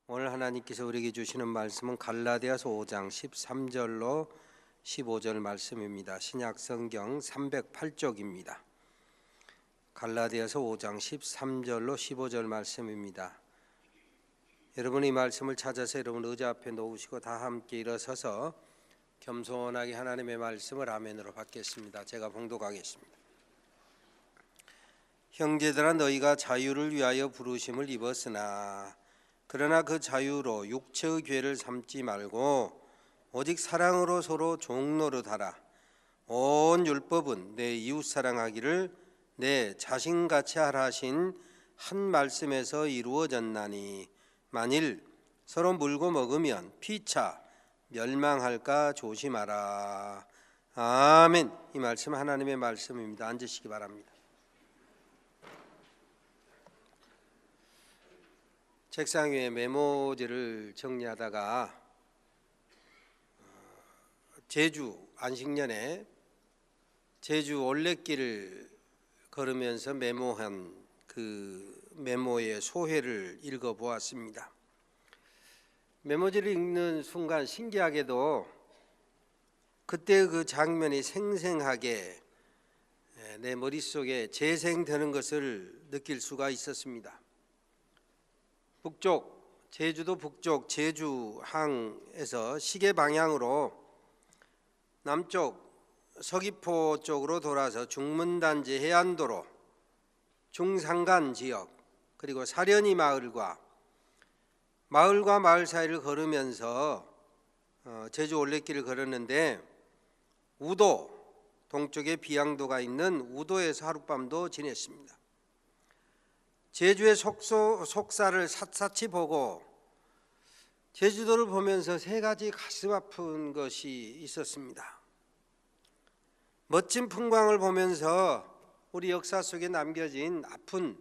오늘 하나님께서 우리에게 주시는 말씀은 갈라디아서 5장 13절로 15절 말씀입니다. 신약성경 308쪽입니다. 갈라디아서 5장 13절로 15절 말씀입니다. 여러분 이 말씀을 찾아서 여러분 의자 앞에 놓으시고 다 함께 일어서서 겸손하게 하나님의 말씀을 아멘으로 받겠습니다. 제가 봉독하겠습니다. 형제들아, 너희가 자유를 위하여 부르심을 입었으나 그러나 그 자유로 육체의 죄를 삼지 말고 오직 사랑으로 서로 종노릇하라. 온 율법은 내 이웃 사랑하기를 내 자신같이 하라 하신 한 말씀에서 이루어졌나니 만일 서로 물고 먹으면 피차 멸망할까 조심하라. 아멘. 이 말씀 하나님의 말씀입니다. 앉으시기 바랍니다. 책상 위에 메모지를 정리하다가 제주 안식년에 제주 올레길을 걸으면서 메모한 그 메모의 소회를 읽어보았습니다. 메모지를 읽는 순간 신기하게도 그때 그 장면이 생생하게 내 머릿속에 재생되는 것을 느낄 수가 있었습니다. 북쪽, 제주도 북쪽 제주항에서 시계 방향으로 남쪽 서귀포 쪽으로 돌아서 중문단지 해안도로, 중산간 지역, 그리고 사려니 마을과 마을 사이를 걸으면서 제주 올레길을 걸었는데 우도, 동쪽에 비양도가 있는 우도에서 하룻밤도 지냈습니다. 제주의 속사를 샅샅이 보고 제주도를 보면서 세 가지 가슴 아픈 것이 있었습니다. 멋진 풍광을 보면서 우리 역사 속에 남겨진 아픈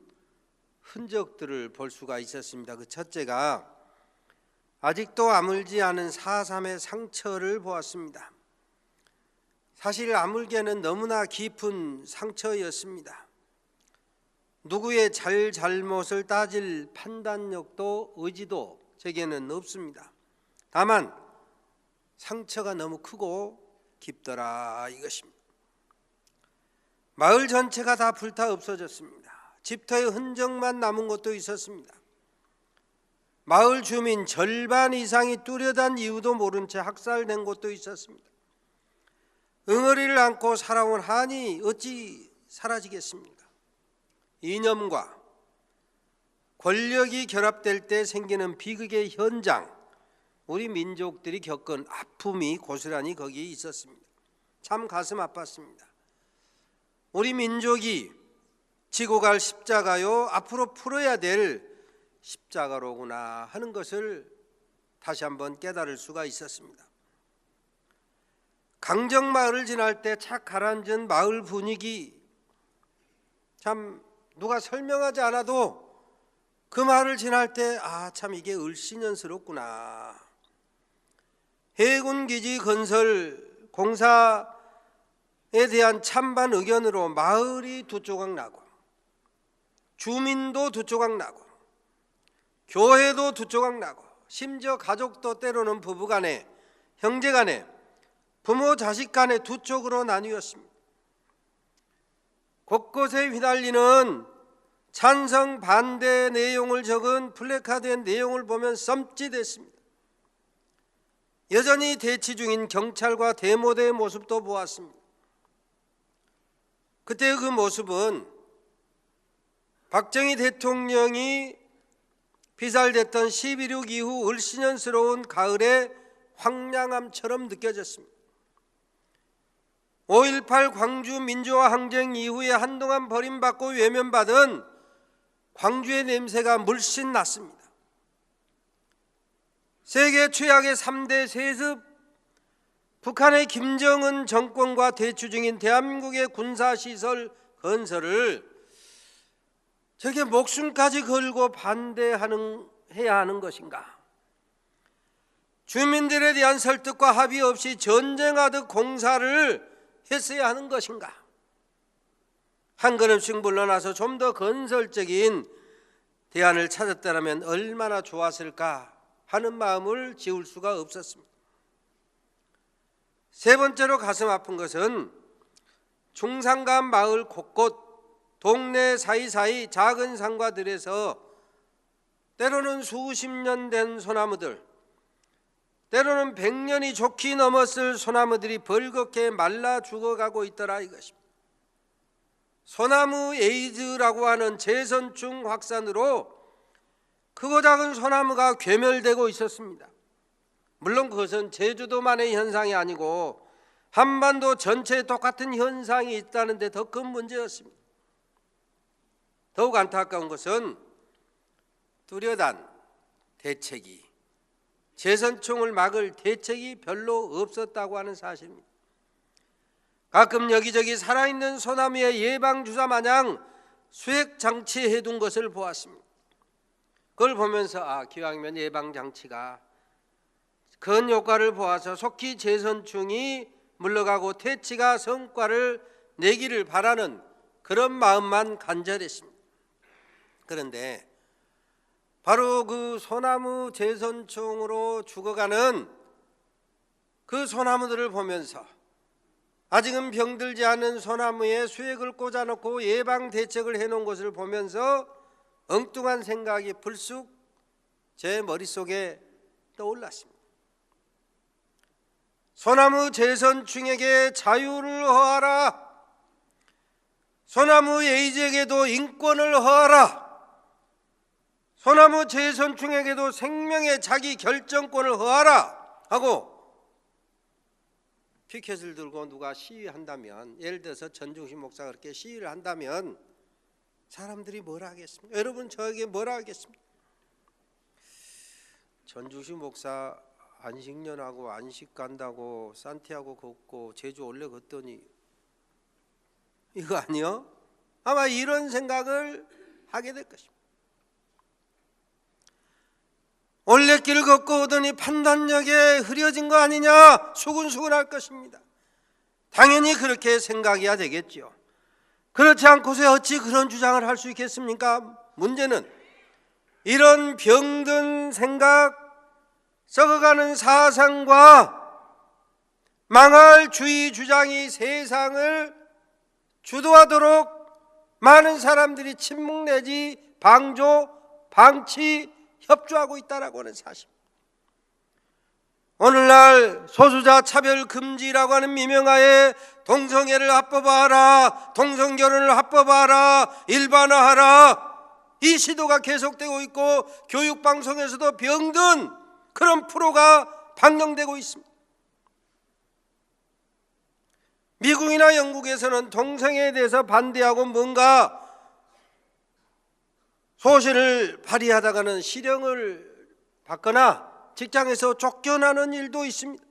흔적들을 볼 수가 있었습니다. 그 첫째가 아직도 아물지 않은 4.3의 상처를 보았습니다. 사실 아물기에는 너무나 깊은 상처였습니다. 누구의 잘못을 따질 판단력도 의지도 제게는 없습니다. 다만 상처가 너무 크고 깊더라 이것입니다. 마을 전체가 다 불타 없어졌습니다. 집터의 흔적만 남은 곳도 있었습니다. 마을 주민 절반 이상이 뚜렷한 이유도 모른 채 학살된 곳도 있었습니다. 응어리를 안고 살아온 한이 어찌 사라지겠습니까? 이념과 권력이 결합될 때 생기는 비극의 현장, 우리 민족들이 겪은 아픔이 고스란히 거기에 있었습니다. 참 가슴 아팠습니다. 우리 민족이 지고 갈 십자가요, 앞으로 풀어야 될 십자가로구나 하는 것을 다시 한번 깨달을 수가 있었습니다. 강정마을을 지날 때 착 가라앉은 마을 분위기, 참 누가 설명하지 않아도 그 마을을 지날 때 참 이게 을씨년스럽구나. 해군기지 건설 공사에 대한 찬반 의견으로 마을이 두 조각 나고 주민도 두 조각 나고 교회도 두 조각 나고 심지어 가족도 때로는 부부간에 형제간에 부모 자식 간에 두 쪽으로 나뉘었습니다. 곳곳에 휘날리는 찬성 반대 내용을 적은 플래카드의 내용을 보면 썸짓했습니다. 여전히 대치 중인 경찰과 대모대의 모습도 보았습니다. 그때 그 모습은 박정희 대통령이 피살됐던 12.6 이후 을씨년스러운 가을의 황량함처럼 느껴졌습니다. 5.18 광주 민주화 항쟁 이후에 한동안 버림받고 외면받은 광주의 냄새가 물씬 났습니다. 세계 최악의 3대 세습, 북한의 김정은 정권과 대치 중인 대한민국의 군사시설 건설을 저게 목숨까지 걸고 반대해야 하는 것인가? 주민들에 대한 설득과 합의 없이 전쟁하듯 공사를 했어야 하는 것인가? 한 걸음씩 물러나서 좀 더 건설적인 대안을 찾았다면 얼마나 좋았을까 하는 마음을 지울 수가 없었습니다. 세 번째로 가슴 아픈 것은 중산간 마을 곳곳 동네 사이사이 작은 상가들에서 때로는 수십 년 된 소나무들, 때로는 100년이 좋게 넘었을 소나무들이 벌겋게 말라 죽어가고 있더라 이것입니다. 소나무 에이즈라고 하는 제선충 확산으로 크고 작은 소나무가 괴멸되고 있었습니다. 물론 그것은 제주도만의 현상이 아니고 한반도 전체에 똑같은 현상이 있다는 데 더 큰 문제였습니다. 더욱 안타까운 것은 뚜렷한 대책이, 제선충을 막을 대책이 별로 없었다고 하는 사실입니다. 가끔 여기저기 살아있는 소나무의 예방주사 마냥 수액장치해 둔 것을 보았습니다. 그걸 보면서 기왕이면 예방장치가 큰 효과를 보아서 속히 제선충이 물러가고 퇴치가 성과를 내기를 바라는 그런 마음만 간절했습니다. 그런데 바로 그 소나무 제선충으로 죽어가는 그 소나무들을 보면서 아직은 병들지 않은 소나무에 수액을 꽂아놓고 예방 대책을 해놓은 것을 보면서 엉뚱한 생각이 불쑥 제 머릿속에 떠올랐습니다. 소나무 제선충에게 자유를 허하라. 소나무 에이즈에게도 인권을 허하라. 소나무 제선충에게도 생명의 자기 결정권을 허하라 하고 피켓을 들고 누가 시위한다면, 예를 들어서 전중신 목사가 그렇게 시위를 한다면 사람들이 뭐라 하겠습니까? 여러분 저에게 뭐라 하겠습니까? 전중신 목사 안식년하고 안식 간다고 산티아고 걷고 제주 올레 걷더니 이거 아니요? 아마 이런 생각을 하게 될 것입니다. 올레길을 걷고 오더니 판단력에 흐려진 거 아니냐 수근수근할 것입니다. 당연히 그렇게 생각해야 되겠죠. 그렇지 않고서 어찌 그런 주장을 할 수 있겠습니까? 문제는 이런 병든 생각, 썩어가는 사상과 망할 주의 주장이 세상을 주도하도록 많은 사람들이 침묵 내지 방조, 방치, 협조하고 있다라고 하는 사실. 오늘날 소수자 차별 금지라고 하는 미명하에 동성애를 합법화하라, 동성결혼을 합법화하라, 일반화하라, 이 시도가 계속되고 있고 교육방송에서도 병든 그런 프로가 방영되고 있습니다. 미국이나 영국에서는 동성애에 대해서 반대하고 뭔가 소신을 발휘하다가는 실형을 받거나 직장에서 쫓겨나는 일도 있습니다.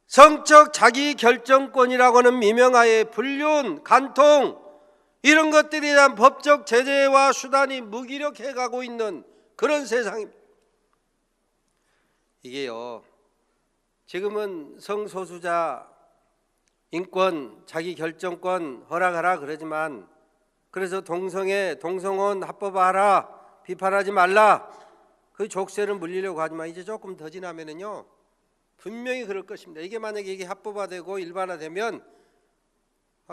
성적 자기결정권이라고 하는 미명하에 불륜, 간통 이런 것들에 대한 법적 제재와 수단이 무기력해가고 있는 그런 세상입니다. 이게요, 지금은 성소수자 인권, 자기결정권 허락하라 그러지만, 그래서 동성애, 동성혼 합법화하라, 비판하지 말라, 그 족쇄를 물리려고 하지만 이제 조금 더 지나면은요 분명히 그럴 것입니다. 이게 만약에 이게 합법화되고 일반화되면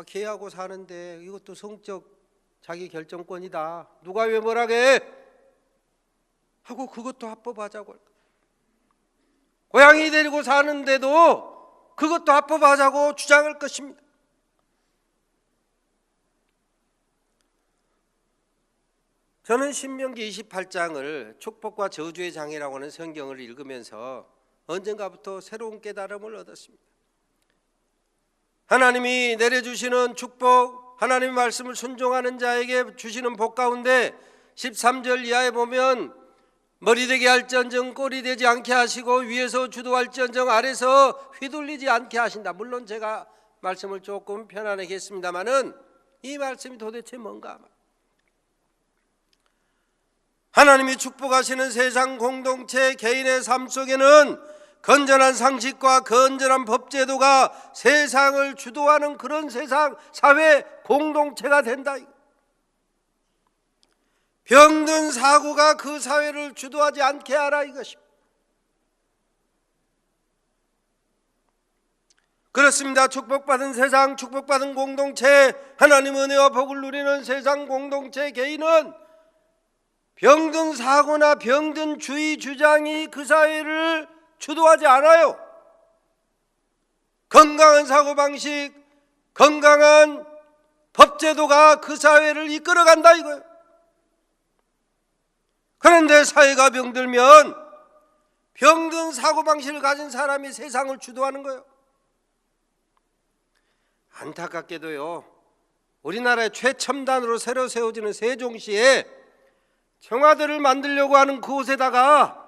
개하고 사는데 이것도 성적 자기결정권이다, 누가 왜 뭐라게 하고 그것도 합법화하자고 할 거예요. 고양이 데리고 사는데도 그것도 합법화하자고 주장할 것입니다. 저는 신명기 28장을 축복과 저주의 장이라고 하는 성경을 읽으면서 언젠가부터 새로운 깨달음을 얻었습니다. 하나님이 내려주시는 축복, 하나님의 말씀을 순종하는 자에게 주시는 복 가운데 13절 이하에 보면 머리 되게 할지언정 꼬리 되지 않게 하시고 위에서 주도할지언정 아래서 휘둘리지 않게 하신다. 물론 제가 말씀을 조금 편안하게 했습니다마는 이 말씀이 도대체 뭔가. 하나님이 축복하시는 세상 공동체 개인의 삶 속에는 건전한 상식과 건전한 법제도가 세상을 주도하는 그런 세상 사회 공동체가 된다. 병든 사고가 그 사회를 주도하지 않게 하라 이것입니다. 그렇습니다. 축복받은 세상, 축복받은 공동체, 하나님 은혜와 복을 누리는 세상 공동체 개인은 병든 사고나 병든 주의 주장이 그 사회를 주도하지 않아요. 건강한 사고방식, 건강한 법제도가 그 사회를 이끌어간다 이거예요. 그런데 사회가 병들면 병든 사고방식을 가진 사람이 세상을 주도하는 거예요. 안타깝게도요, 우리나라의 최첨단으로 새로 세워지는 세종시에 청와대를 만들려고 하는 그곳에다가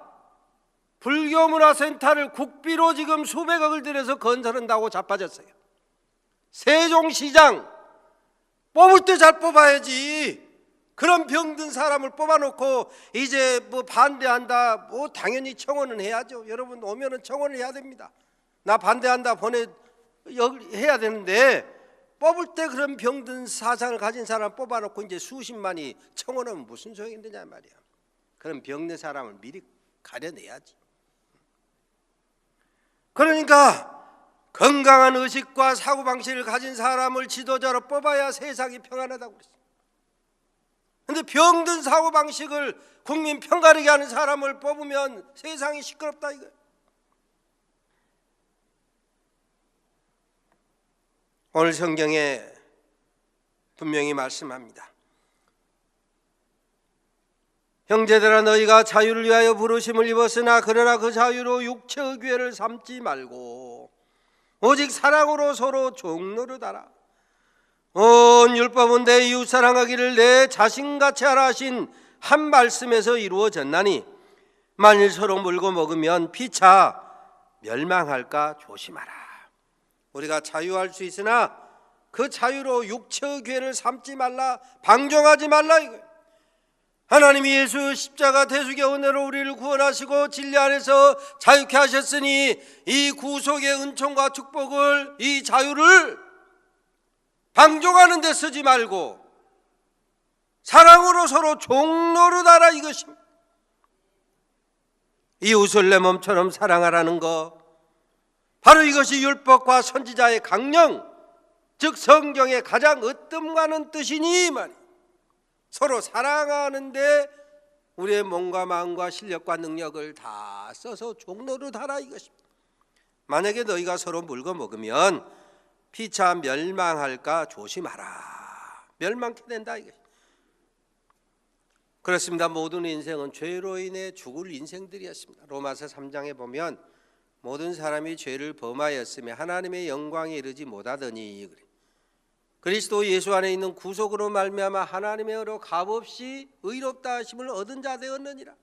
불교문화센터를 국비로 지금 수백억을 들여서 건설한다고 자빠졌어요. 세종시장 뽑을 때 잘 뽑아야지. 그런 병든 사람을 뽑아놓고 이제 뭐 반대한다, 뭐 당연히 청원은 해야죠. 여러분 오면은 청원을 해야 됩니다. 나 반대한다 해야 되는데, 뽑을 때 그런 병든 사상을 가진 사람 뽑아놓고 이제 수십만이 청원하면 무슨 소용이 있느냐 말이야. 그런 병든 사람을 미리 가려내야지. 그러니까 건강한 의식과 사고방식을 가진 사람을 지도자로 뽑아야 세상이 평안하다고 그랬어요. 그런데 병든 사고방식을 국민 편가르게 하는 사람을 뽑으면 세상이 시끄럽다 이거예요. 오늘 성경에 분명히 말씀합니다. 형제들아, 너희가 자유를 위하여 부르심을 입었으나 그러나 그 자유로 육체의 기회를 삼지 말고 오직 사랑으로 서로 종노릇하라. 온 율법은 내 이웃 사랑하기를 내 자신같이 하라 하신 한 말씀에서 이루어졌나니 만일 서로 물고 먹으면 피차 멸망할까 조심하라. 우리가 자유할 수 있으나 그 자유로 육체의 기회를 삼지 말라, 방종하지 말라 이거예요. 하나님이 예수 십자가 대속의 은혜로 우리를 구원하시고 진리 안에서 자유케 하셨으니 이 구속의 은총과 축복을, 이 자유를 방종하는 데 쓰지 말고 사랑으로 서로 종노릇하라 이것입니다. 이웃을 내 몸처럼 사랑하라는 것, 바로 이것이 율법과 선지자의 강령, 즉 성경의 가장 으뜸가는 뜻이니 말이에요. 서로 사랑하는데 우리의 몸과 마음과 실력과 능력을 다 써서 종노릇하라 이것입니다. 만약에 너희가 서로 물고 먹으면 피차 멸망할까 조심하라. 멸망케 된다 이것입니다. 그렇습니다. 모든 인생은 죄로 인해 죽을 인생들이었습니다. 로마서 3장에 보면 모든 사람이 죄를 범하였으며 하나님의 영광에 이르지 못하더니 그리스도 예수 안에 있는 구속으로 말미암아 하나님의 의로 값없이 의롭다 하심을 얻은 자 되었느니라.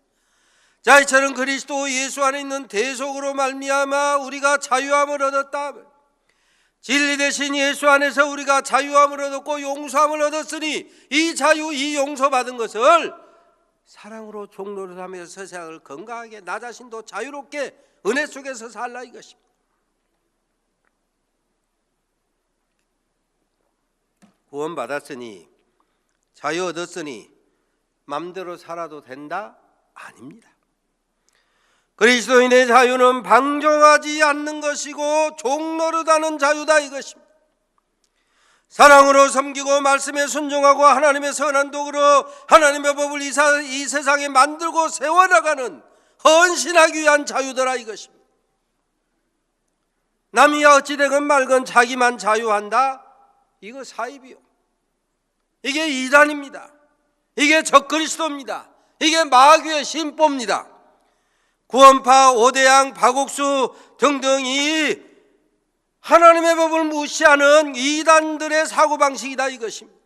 자, 이처럼 그리스도 예수 안에 있는 대속으로 말미암아 우리가 자유함을 얻었다. 진리 대신 예수 안에서 우리가 자유함을 얻었고 용서함을 얻었으니 이 자유, 이 용서받은 것을 사랑으로 종노릇하면서 세상을 건강하게, 나 자신도 자유롭게 은혜 속에서 살라 이것입니다. 구원받았으니, 자유 얻었으니 맘대로 살아도 된다? 아닙니다. 그리스도인의 자유는 방종하지 않는 것이고 종노릇하는 자유다 이것입니다. 사랑으로 섬기고 말씀에 순종하고 하나님의 선한 도구로 하나님의 법을 이 세상에 만들고 세워나가는 헌신하기 위한 자유더라 이것입니다. 남이야 어찌되건 말건 자기만 자유한다? 이거 사입이요. 이게 이단입니다. 이게 적그리스도입니다. 이게 마귀의 신법입니다. 구원파, 오대양, 박옥수 등등이 하나님의 법을 무시하는 이단들의 사고방식이다 이것입니다.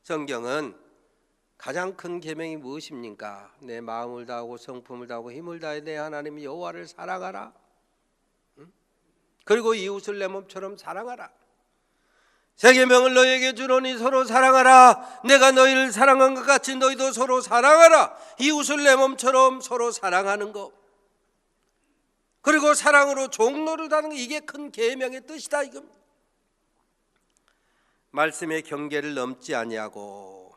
성경은 가장 큰 계명이 무엇입니까? 내 마음을 다하고 성품을 다하고 힘을 다해 내 하나님 여호와를 사랑하라. 그리고 이웃을 내 몸처럼 사랑하라. 세 계명을 너희에게 주노니 서로 사랑하라. 내가 너희를 사랑한 것 같이 너희도 서로 사랑하라. 이웃을 내 몸처럼 서로 사랑하는 것, 그리고 사랑으로 종노릇하는 것, 이게 큰 계명의 뜻이다 이겁니다. 말씀의 경계를 넘지 아니하고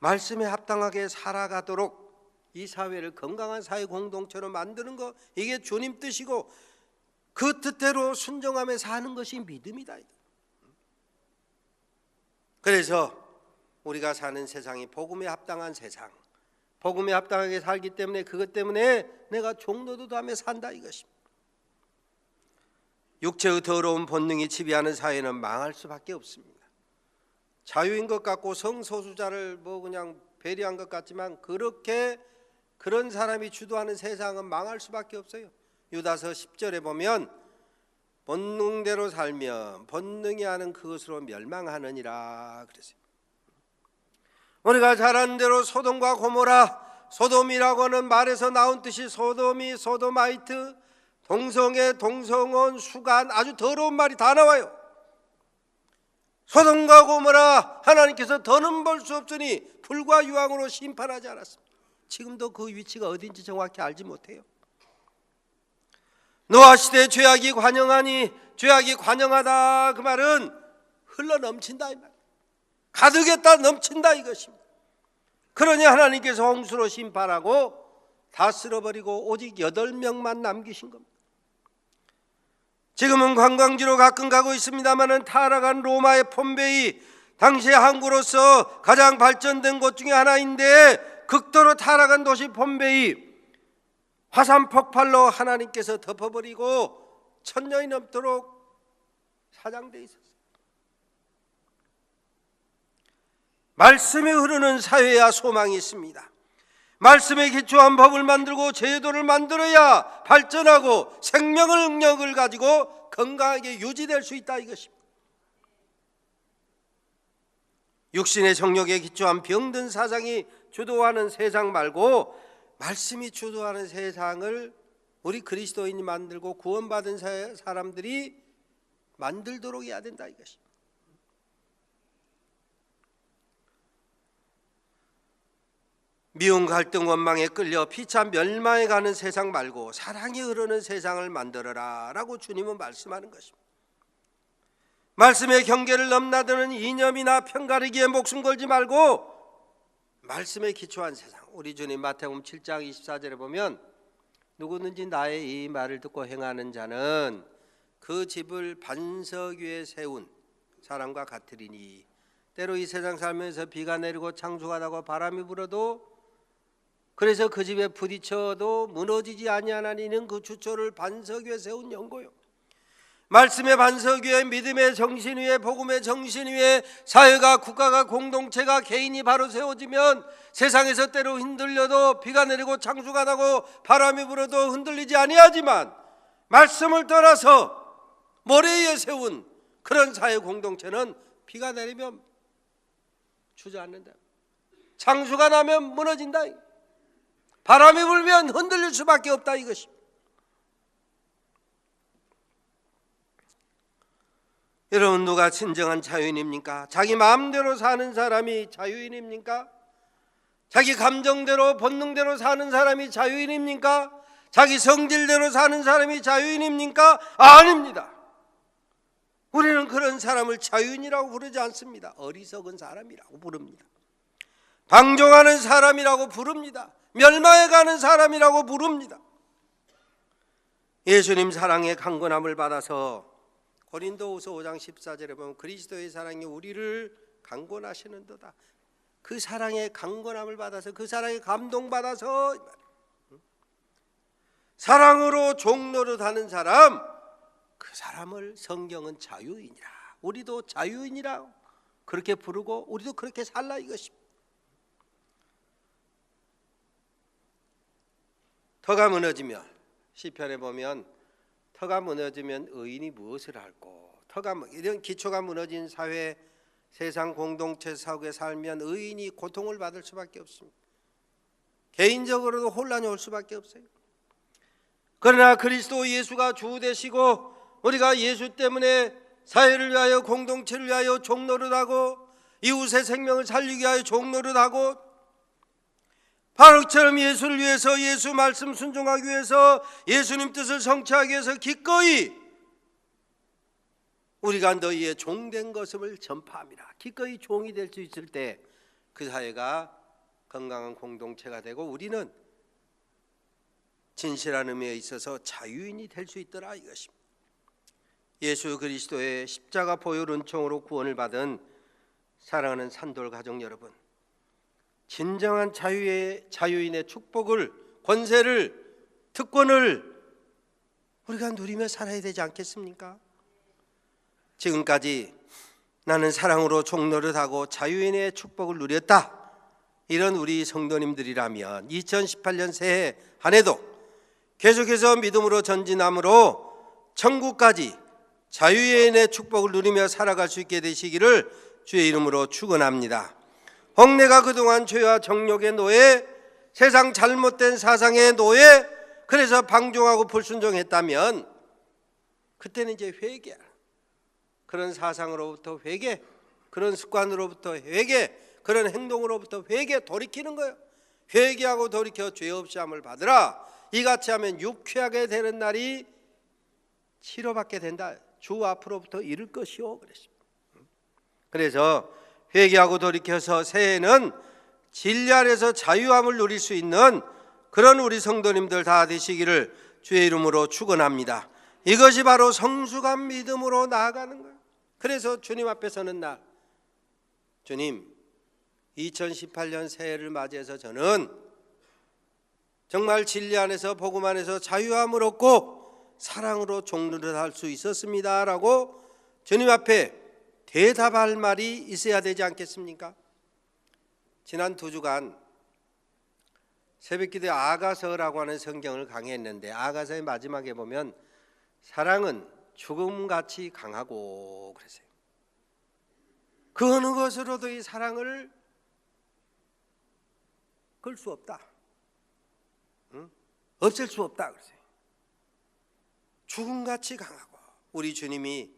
말씀에 합당하게 살아가도록 이 사회를 건강한 사회 공동체로 만드는 것, 이게 주님 뜻이고 그 뜻대로 순종하며 사는 것이 믿음이다. 그래서 우리가 사는 세상이 복음에 합당한 세상, 복음에 합당하게 살기 때문에 그것 때문에 내가 종로도하며 산다 이것입니다. 육체의 더러운 본능이 지배하는 사회는 망할 수밖에 없습니다. 자유인 것 같고 성소수자를 그냥 배려한 것 같지만 그런 사람이 주도하는 세상은 망할 수밖에 없어요. 유다서 10절에 보면 본능대로 살면 본능이 하는 그것으로 멸망하느니라 그랬어요. 우리가 잘 아는 대로 소돔과 고모라, 소돔이라고 하는 말에서 나온 뜻이 소돔이 소도마이트, 동성애, 동성혼, 수간, 아주 더러운 말이 다 나와요. 소돔과 고모라 하나님께서 더는 볼 수 없으니 불과 유황으로 심판하지 않았습니다. 지금도 그 위치가 어딘지 정확히 알지 못해요. 노아 시대에 죄악이 관영하니, 죄악이 관영하다 그 말은 흘러 넘친다 이 말, 가득했다 넘친다 이것입니다. 그러니 하나님께서 홍수로 심판하고 다 쓸어버리고 오직 8명만 남기신 겁니다. 지금은 관광지로 가끔 가고 있습니다마는 타락한 로마의 폼베이, 당시의 항구로서 가장 발전된 곳 중에 하나인데 극도로 타락한 도시 폼베이, 화산 폭발로 하나님께서 덮어버리고 1000년이 넘도록 사장되어 있었어요. 말씀이 흐르는 사회야 소망이 있습니다. 말씀에 기초한 법을 만들고 제도를 만들어야 발전하고 생명의 능력을 가지고 건강하게 유지될 수 있다 이것입니다. 육신의 정욕에 기초한 병든 사상이 주도하는 세상 말고 말씀이 주도하는 세상을 우리 그리스도인이 만들고 구원받은 사람들이 만들도록 해야 된다 이것입니다. 미움, 갈등, 원망에 끌려 피차 멸망에 가는 세상 말고 사랑이 흐르는 세상을 만들어라 라고 주님은 말씀하는 것입니다. 말씀의 경계를 넘나드는 이념이나 편가르기에 목숨 걸지 말고 말씀에 기초한 세상, 우리 주님 마태복음 7장 24절에 보면 누구든지 나의 이 말을 듣고 행하는 자는 그 집을 반석 위에 세운 사람과 같으리니 때로 이 세상 살면서 비가 내리고 창수가 나고 바람이 불어도 그래서 그 집에 부딪혀도 무너지지 아니하나니는 그 주초를 반석 위에 세운 연고요. 말씀의 반석 위에, 믿음의 정신 위에, 복음의 정신 위에 사회가, 국가가, 공동체가, 개인이 바로 세워지면 세상에서 때로 흔들려도 비가 내리고 창수가 나고 바람이 불어도 흔들리지 아니하지만 말씀을 떠나서 모래 위에 세운 그런 사회 공동체는 비가 내리면 주저앉는다, 창수가 나면 무너진다, 바람이 불면 흔들릴 수밖에 없다 이것입니다. 여러분, 누가 진정한 자유인입니까? 자기 마음대로 사는 사람이 자유인입니까? 자기 감정대로 본능대로 사는 사람이 자유인입니까? 자기 성질대로 사는 사람이 자유인입니까? 아닙니다. 우리는 그런 사람을 자유인이라고 부르지 않습니다. 어리석은 사람이라고 부릅니다. 방종하는 사람이라고 부릅니다. 멸망해 가는 사람이라고 부릅니다. 예수님 사랑의 강건함을 받아서 고린도후서 5장 14절에 보면 그리스도의 사랑이 우리를 강건하시는도다. 그 사랑의 강건함을 받아서, 그 사랑에 감동받아서 사랑으로 종노릇하는 사람, 그 사람을 성경은 자유인이라, 우리도 자유인이라 그렇게 부르고 우리도 그렇게 살라 이것입니다. 터가 무너지면, 시편에 보면 터가 무너지면 의인이 무엇을 할꼬, 이런 기초가 무너진 사회, 세상 공동체 속에 살면 의인이 고통을 받을 수밖에 없습니다. 개인적으로도 혼란이 올 수밖에 없어요. 그러나 그리스도 예수가 주 되시고 우리가 예수 때문에 사회를 위하여, 공동체를 위하여 종노릇하고 이웃의 생명을 살리기 위하여 종노릇하고 바로처럼 예수를 위해서, 예수 말씀 순종하기 위해서, 예수님 뜻을 성취하기 위해서 기꺼이 우리가 너희의 종된 것을 전파합니다. 기꺼이 종이 될 수 있을 때 그 사회가 건강한 공동체가 되고 우리는 진실한 의미에 있어서 자유인이 될 수 있더라 이것입니다. 예수 그리스도의 십자가 보혈 은총으로 구원을 받은 사랑하는 산돌 가족 여러분, 진정한 자유인의 축복을, 권세를, 특권을 우리가 누리며 살아야 되지 않겠습니까? 지금까지 나는 사랑으로 종노릇하고 자유인의 축복을 누렸다, 이런 우리 성도님들이라면 2018년 새해 한 해도 계속해서 믿음으로 전진함으로 천국까지 자유인의 축복을 누리며 살아갈 수 있게 되시기를 주의 이름으로 축원합니다. 혹 내가 그동안 죄와 정욕의 노예, 세상 잘못된 사상의 노예, 그래서 방종하고 불순종했다면 그때는 이제 회개하라. 그런 사상으로부터 회개, 그런 습관으로부터 회개, 그런 행동으로부터 회개, 돌이키는 거예요. 회개하고 돌이켜 죄 없이 함을 받으라. 이같이 하면 유쾌하게 되는 날이 치료받게 된다. 주 앞으로부터 이를 것이요 그랬습니다. 그래서 회개하고 돌이켜서 새해는 진리 안에서 자유함을 누릴 수 있는 그런 우리 성도님들 다 되시기를 주의 이름으로 축원합니다. 이것이 바로 성숙한 믿음으로 나아가는 거예요. 그래서 주님 앞에 서는 날, 주님 2018년 새해를 맞이해서 저는 정말 진리 안에서 복음 안에서 자유함을 얻고 사랑으로 종노릇할 수 있었습니다 라고 주님 앞에 대답할 말이 있어야 되지 않겠습니까? 지난 2주간 새벽기도에 아가서라고 하는 성경을 강의했는데, 아가서의 마지막에 보면 사랑은 죽음같이 강하고 그랬어요. 그 어느 것으로도 이 사랑을 끌 수 없다, 없앨 수 없다 그랬어요. 죽음같이 강하고, 우리 주님이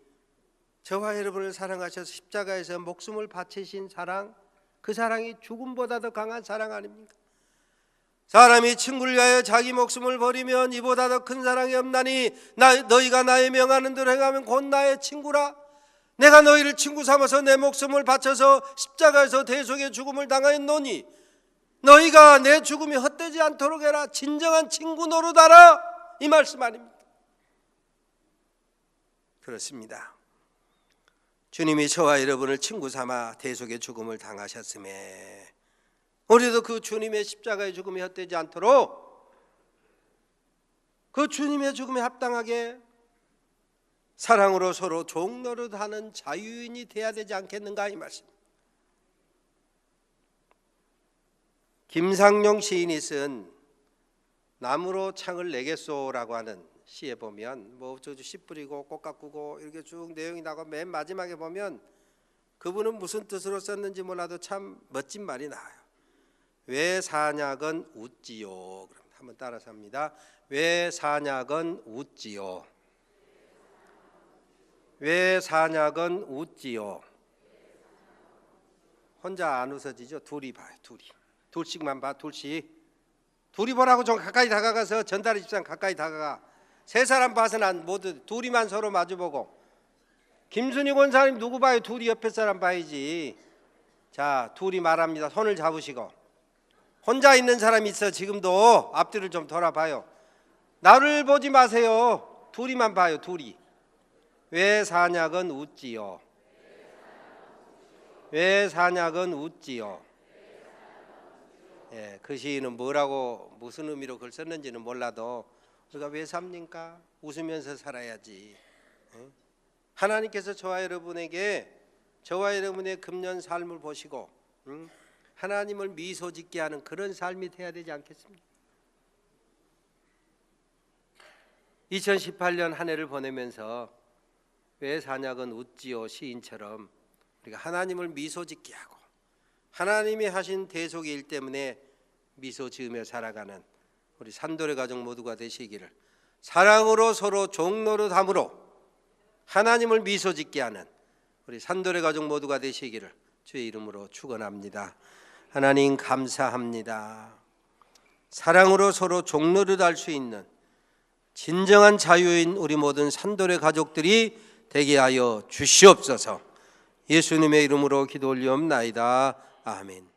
저와 여러분을 사랑하셔서 십자가에서 목숨을 바치신 사랑, 그 사랑이 죽음보다 더 강한 사랑 아닙니까? 사람이 친구를 위하여 자기 목숨을 버리면 이보다 더 큰 사랑이 없나니 너희가 나의 명하는 대로 행하면 곧 나의 친구라. 내가 너희를 친구 삼아서 내 목숨을 바쳐서 십자가에서 대속의 죽음을 당하였노니 너희가 내 죽음이 헛되지 않도록 해라. 진정한 친구 노릇하라, 이 말씀 아닙니까? 그렇습니다. 주님이 저와 여러분을 친구 삼아 대속의 죽음을 당하셨음에 우리도 그 주님의 십자가의 죽음이 헛되지 않도록 그 주님의 죽음에 합당하게 사랑으로 서로 종노릇하는 자유인이 되어야 되지 않겠는가, 이 말씀. 김상용 시인이 쓴 나무로 창을 내겠소라고 하는 시에 보면 씨 뿌리고 꽃 가꾸고 이렇게 쭉 내용이 나고 맨 마지막에 보면 그분은 무슨 뜻으로 썼는지 몰라도 참 멋진 말이 나와요. 왜 사냥은 웃지요? 그럼 한번 따라서 합니다. 왜 사냥은 웃지요? 왜 사냥은 웃지요? 혼자 안 웃어지죠? 둘이 봐요. 둘씩만 봐. 둘이 보라고. 좀 가까이 다가가서 전달의 집상 가까이 다가가. 세 사람 봐서는 안, 모두 둘이만 서로 마주보고. 김순희 권사님 누구 봐요? 둘이 옆에 사람 봐야지. 자, 둘이 말합니다. 손을 잡으시고. 혼자 있는 사람이 있어. 지금도 앞뒤를 좀 돌아봐요. 나를 보지 마세요. 둘이만 봐요. 둘이. 왜 사냥은 웃지요? 왜 사냥은 웃지요? 예, 그 시인은 뭐라고 무슨 의미로 글 썼는지는 몰라도 우리가 왜 삽니까? 웃으면서 살아야지. 하나님께서 저와 여러분에게 저와 여러분의 금년 삶을 보시고 하나님을 미소 짓게 하는 그런 삶이 돼야 되지 않겠습니까? 2018년 한 해를 보내면서 왜 사냥은 웃지요 시인처럼 우리가 하나님을 미소 짓게 하고 하나님이 하신 대속의 일 때문에 미소 지으며 살아가는 우리 산돌의 가족 모두가 되시기를, 사랑으로 서로 종노릇함으로 하나님을 미소 짓게 하는 우리 산돌의 가족 모두가 되시기를 주의 이름으로 축원합니다. 하나님 감사합니다. 사랑으로 서로 종노릇할 수 있는 진정한 자유인 우리 모든 산돌의 가족들이 되게 하여 주시옵소서. 예수님의 이름으로 기도 올리옵나이다. 아멘.